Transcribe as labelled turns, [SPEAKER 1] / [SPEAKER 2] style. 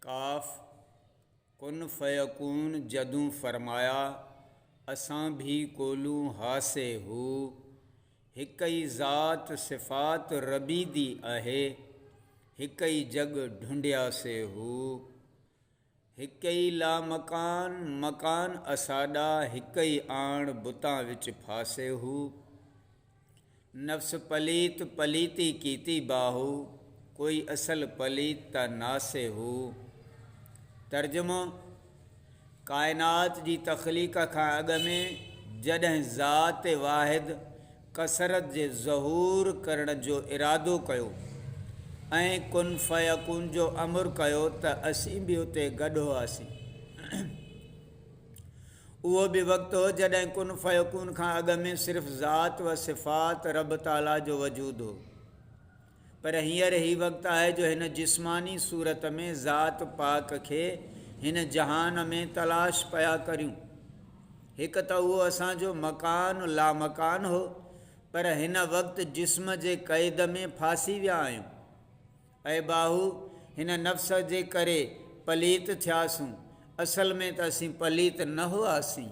[SPEAKER 1] काफ कुन फ़यकून जदूं फरमाया असां भी कोलूं हासे हू। हिक ई ज़ात सिफ़ात रबी दी आहे, हिक ई जग ढूंढियासे हू। हिक ई ला मकान मकान असाडा, हिक ई आण बुतां विच फासे हू। नफ्स पलीत पलीती कीती बाहू, कोई असल पलीत त नासे हू। तर्जुमो: कायनात जी तख़लीक़ खां अॻु में जॾहिं ज़ात वाहिद कसरत जे ज़हूर करण जो इरादो कयो ऐं कुन फ़यकून जो अमर कयो त असीं बि उते गॾु हुआसीं। उहो बि वक़्तु हो जॾहिं कुन फ़यकून खां अॻु में सिर्फ़ु ज़ात व सिफ़ात रब ताला जो वजूद हो। पर हींअर ही वक़्तु आहे जो हिन जिस्मानी सूरत में ज़ात पाक खे हिन जहान में तलाश पिया करियूं। हिकु त उहो असांजो मकान लामकान हो, पर हिन वक़्तु जिस्म जे क़ैद में फासी विया आहियूं। ऐं बाहू हिन नफ़्स जे करे पलीत थियासूं, असल में त असीं पलीत न हुआसीं।